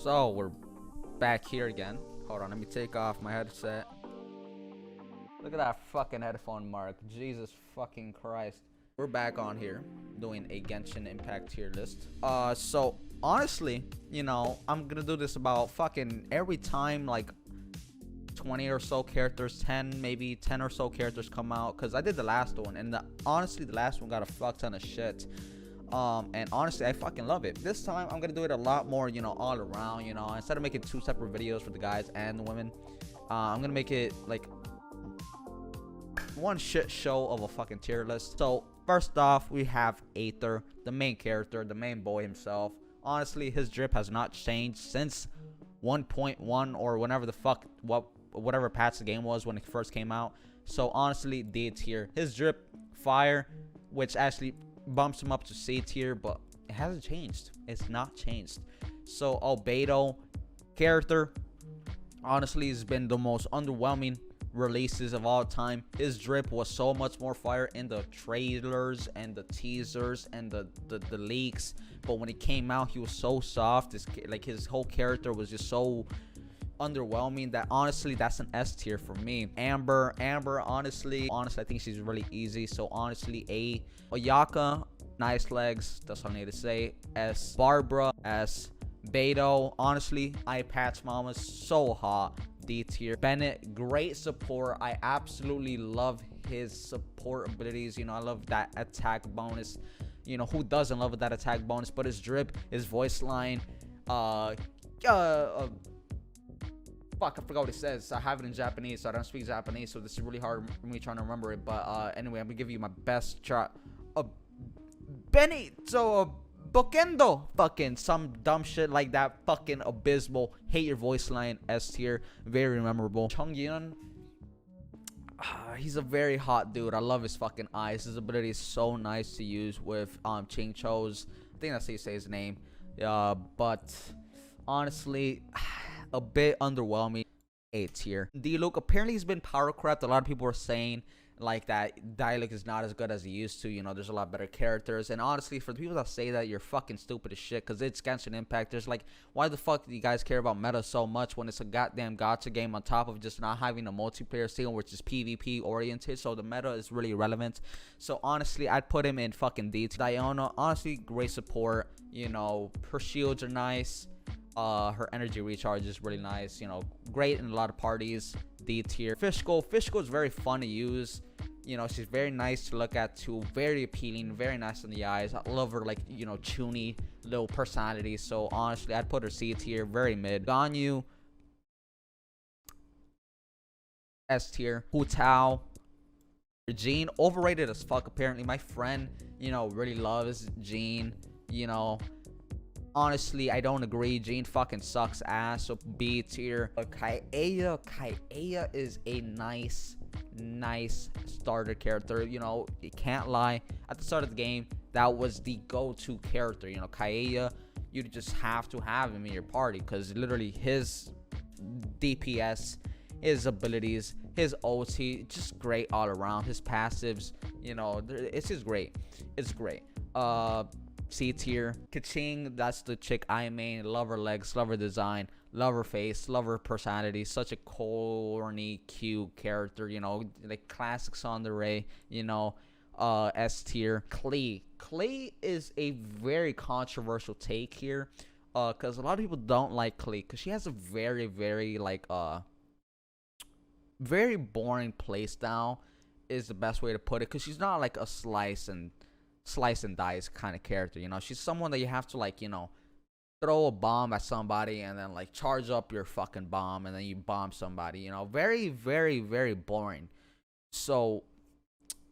So we're back here again. Hold on, let me take off my headset. Look at that fucking headphone mark. Jesus fucking Christ. We're back on here doing a Genshin Impact tier list. So honestly, you know, I'm gonna do this about fucking every time like 20 or so characters, 10 maybe 10 or so characters come out, because I did the last one and honestly the last one got a fuck ton of shit. And honestly I fucking love it. This time I'm gonna do it a lot more, you know, all around. You know, instead of making two separate videos for the guys and the women, I'm gonna make it like one shit show of a fucking tier list. So first off, we have Aether, the main character, the main boy himself. Honestly, his drip has not changed since 1.1 or whenever the fuck whatever patch the game was when it first came out. So honestly, D tier. His drip fire, which actually bumps him up to C tier, but it hasn't changed. It's not changed. So Albedo character, honestly, has been the most underwhelming releases of all time. His drip was so much more fire in the trailers and the teasers and the leaks, but when it came out, he was so soft. His whole character was just so underwhelming that honestly that's an S tier for me. Amber, honestly I think she's really easy, so honestly A. Oyaka, nice legs, that's all I need to say. S. Barbara, S. Beto, honestly eye patch mama, so hot, D tier. Bennett, great support. I absolutely love his support abilities. You know, I love that attack bonus. You know, who doesn't love that attack bonus? But his drip, his voice line, fuck, I forgot what it says. I have it in Japanese, so I don't speak Japanese, so this is really hard for me trying to remember it. But anyway, I'm gonna give you my best shot. Benito Bokendo, fucking some dumb shit like that. Fucking abysmal. Hate your voice line. S tier. Very memorable. Chongyun, he's a very hot dude. I love his fucking eyes. His ability is so nice to use with Ching Cho's. I think that's how you say his name. But honestly, a bit underwhelming. A tier. D-Luke, apparently he's been power crept. A lot of people are saying like that Dialect is not as good as he used to. You know, there's a lot better characters, and honestly, for the people that say that, you're fucking stupid as shit, because it's Genshin Impact. There's like, why the fuck do you guys care about meta so much when it's a goddamn gacha game, on top of just not having a multiplayer scene which is PvP oriented? So the meta is really irrelevant. So honestly, I'd put him in fucking D. Diona, honestly, great support. You know, her shields are nice. Her energy recharge is really nice. You know, great in a lot of parties. D tier. Fishko is very fun to use. You know, she's very nice to look at too, very appealing, very nice in the eyes. I love her, like, you know, chuny little personality. So honestly, I'd put her C tier, very mid. Ganyu, S tier. Hu Tao, Jean, overrated as fuck apparently. My friend, you know, really loves Jean. You know, honestly, I don't agree. Jean fucking sucks ass. So B tier. Kaeya is a nice starter character. You know, you can't lie. At the start of the game, that was the go-to character. You know, Kaeya, you just have to have him in your party, because literally his DPS, his abilities, his OT, just great all around. His passives, you know, it's just great. It's great. C tier. Kaching, that's the chick I main. Love her legs, love her design, love her face, love her personality. Such a corny, cute character, you know, like classic tsundere, you know. S tier. Klee is a very controversial take here, because a lot of people don't like Klee, because she has a very like very boring playstyle is the best way to put it, because she's not like a slice and dice kind of character. You know, she's someone that you have to, like, you know, throw a bomb at somebody and then like charge up your fucking bomb and then you bomb somebody. You know, very boring. So,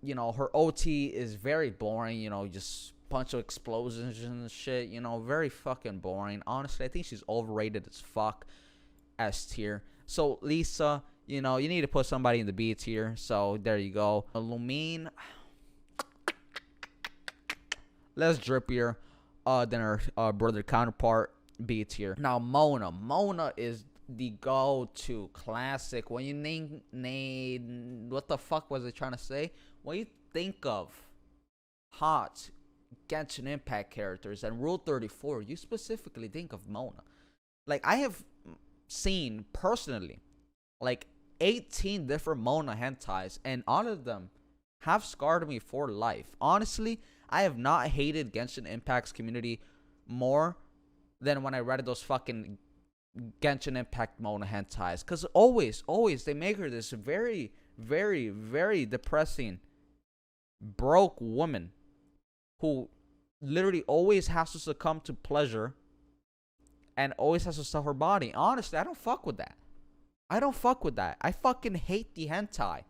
you know, her OT is very boring. You know, just bunch of explosions and shit. You know, very fucking boring. Honestly, I think she's overrated as fuck. S tier. So Lisa, you know, you need to put somebody in the B tier. So there you go. Lumine, less drippier than her brother counterpart, B tier. Now Mona is the go-to classic. When you name what the fuck was it trying to say? When you think of hot Genshin Impact characters and Rule 34, you specifically think of Mona. Like, I have seen personally like 18 different Mona hentais, and all of them have scarred me for life. Honestly, I have not hated Genshin Impact's community more than when I read those fucking Genshin Impact Mona hentais. Because always, they make her this very, very, very depressing, broke woman who literally always has to succumb to pleasure and always has to sell her body. Honestly, I don't fuck with that. I fucking hate the hentai.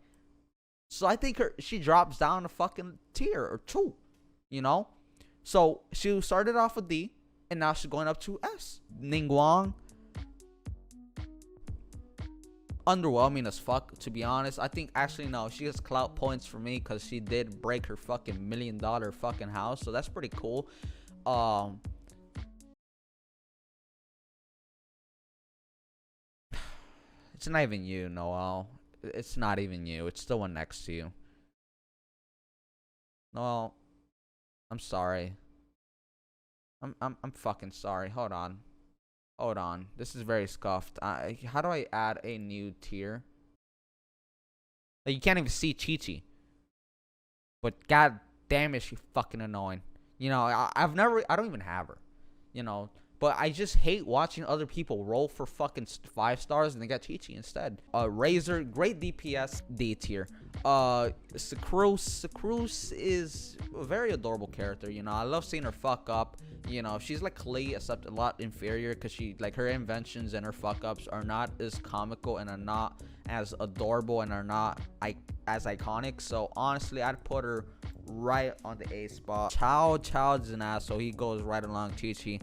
So I think she drops down a fucking tier or two, you know? So she started off with D, and now she's going up to S. Ningguang, underwhelming as fuck, to be honest. I think, actually, no, she has clout points for me because she did break her fucking $1 million fucking house. So that's pretty cool. It's not even you, Noel. It's not even you. It's the one next to you. Noel, I'm sorry. I'm fucking sorry. Hold on. Hold on. This is very scuffed. How do I add a new tier? Like, you can't even see Chi-Chi. But god damn, is she fucking annoying. You know, I don't even have her. You know, but I just hate watching other people roll for fucking 5 stars and they got Chi-Chi instead. Razor, great DPS, D tier. Sacrus is a very adorable character. You know, I love seeing her fuck up. You know, she's like Klee, except a lot inferior, because she, like, her inventions and her fuck ups are not as comical and are not as adorable and are not as iconic. So honestly, I'd put her right on the A spot. Chow is an ass, so he goes right along Chi-Chi.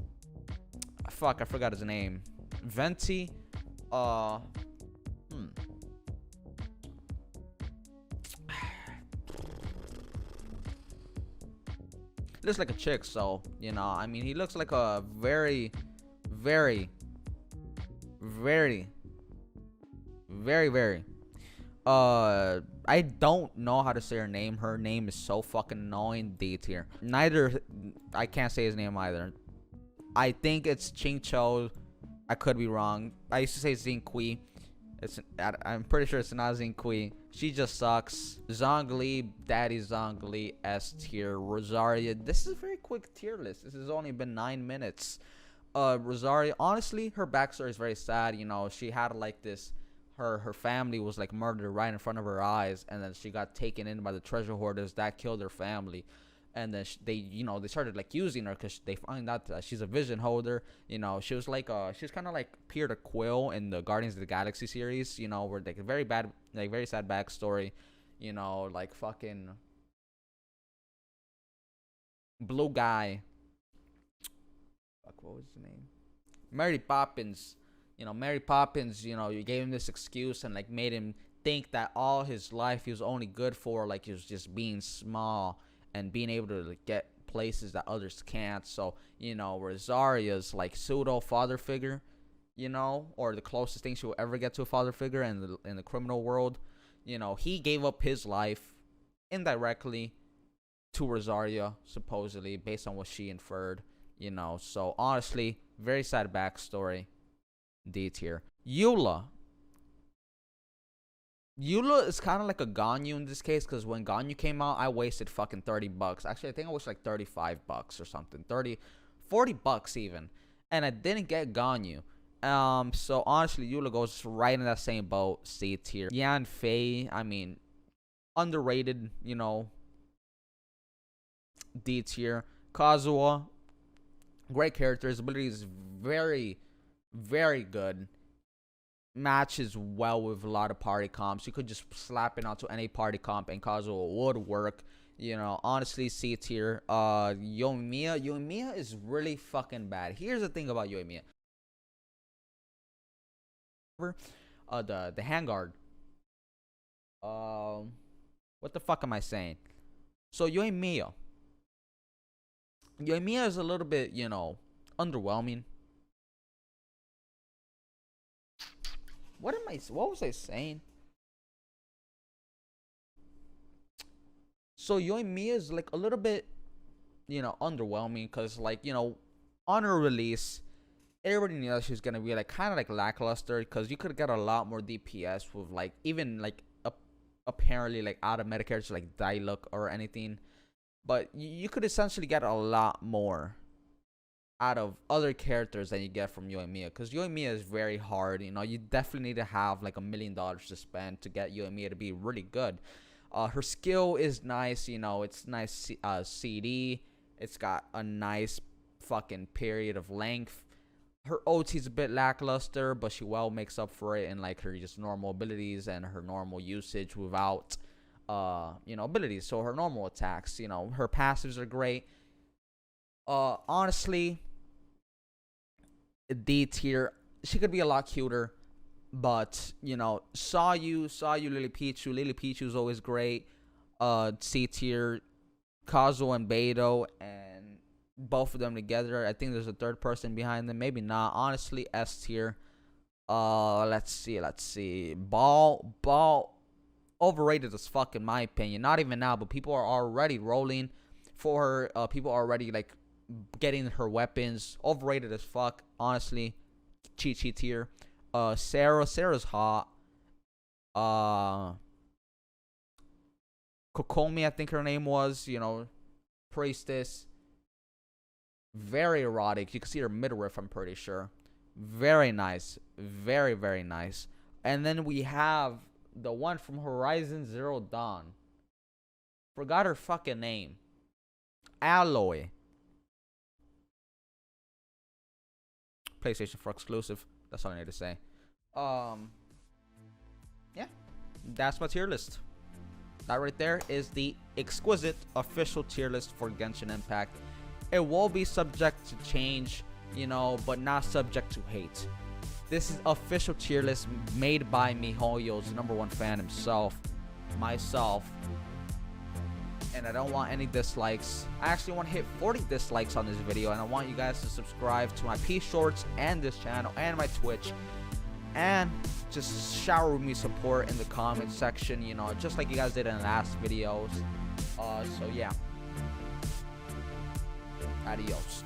Fuck, I forgot his name. Venti. Looks like a chick, so, you know, I mean, he looks like a very, very, very, very, very, I don't know how to say her name. Her name is so fucking annoying. D tier. Neither, I can't say his name either. I think it's Ching Cho. I could be wrong. I used to say Zinqui. I'm pretty sure it's not Zinqui. She just sucks. Zhongli, Daddy Zhongli, S tier. Rosaria. This is a very quick tier list. This has only been 9 minutes. Rosaria, honestly, her backstory is very sad. You know, she had like this. Her family was like murdered right in front of her eyes, and then she got taken in by the treasure hoarders that killed her family. And then they started like using her because they find out that she's a vision holder. You know, she was like she's kind of like Peter the Quill in the Guardians of the Galaxy series. You know, where like a very bad, like very sad backstory. You know, like fucking blue guy. Fuck, what was his name? Mary Poppins. You know, Mary Poppins. You know, you gave him this excuse and like made him think that all his life he was only good for, like, he was just being small and being able to get places that others can't. So, you know, Rosaria's like pseudo father figure, you know, or the closest thing she will ever get to a father figure in the criminal world. You know, he gave up his life indirectly to Rosaria, supposedly, based on what she inferred. You know, so honestly, very sad backstory. D tier. Eula is kind of like a Ganyu in this case, because when Ganyu came out, I wasted fucking $30. Actually, I think I wasted like $35 or something. 30, $40 even. And I didn't get Ganyu. So honestly, Eula goes right in that same boat, C tier. Yan Fei, I mean, underrated, you know, D tier. Kazuha, great character. His ability is very, very good. Matches well with a lot of party comps. You could just slap it onto any party comp and Kazuha would work. You know, honestly, C tier. Yoimiya is really fucking bad. Here's the thing about Yoimiya. The handguard. What the fuck am I saying? So Yoimiya is a little bit, you know, underwhelming. What was I saying? So Yoimiya is like a little bit, you know, underwhelming, because, like, you know, on her release, everybody knew that she's gonna be like kind of like lackluster, because you could get a lot more DPS with like even like apparently like out of meta characters like Diluc or anything, but you could essentially get a lot more out of other characters than you get from Yoimiya, because Yoimiya is very hard. You know, you definitely need to have like $1 million to spend to get Yoimiya to be really good. Her skill is nice, you know, it's nice CD. It's got a nice fucking period of length. Her OT is a bit lackluster, but she well makes up for it in like her just normal abilities and her normal usage without you know, abilities. So her normal attacks, you know, her passives are great. Honestly, D tier, she could be a lot cuter, but you know, saw you Lily Pichu is always great. C tier, Kazuo and Beidou, and both of them together, I think there's a third person behind them, maybe not. Honestly, S tier. Let's see. Ball overrated as fuck in my opinion. Not even now, but people are already rolling for her. People are already like getting her weapons. Overrated as fuck, honestly. Chi tier. Sarah's hot. Kokomi, I think her name was, you know, priestess. Very erotic. You can see her midriff, I'm pretty sure. Very nice. Very, very nice. And then we have the one from Horizon Zero Dawn. Forgot her fucking name. Alloy. PlayStation 4 exclusive. That's all I need to say. Yeah. That's my tier list. That right there is the exquisite official tier list for Genshin Impact. It will be subject to change, you know, but not subject to hate. This is official tier list made by MiHoYo's #1 fan himself, myself. And I don't want any dislikes. I actually want to hit 40 dislikes on this video, and I want you guys to subscribe to my P Shorts and this channel and my Twitch, and just shower me support in the comment section, you know, just like you guys did in the last videos. So yeah, adios.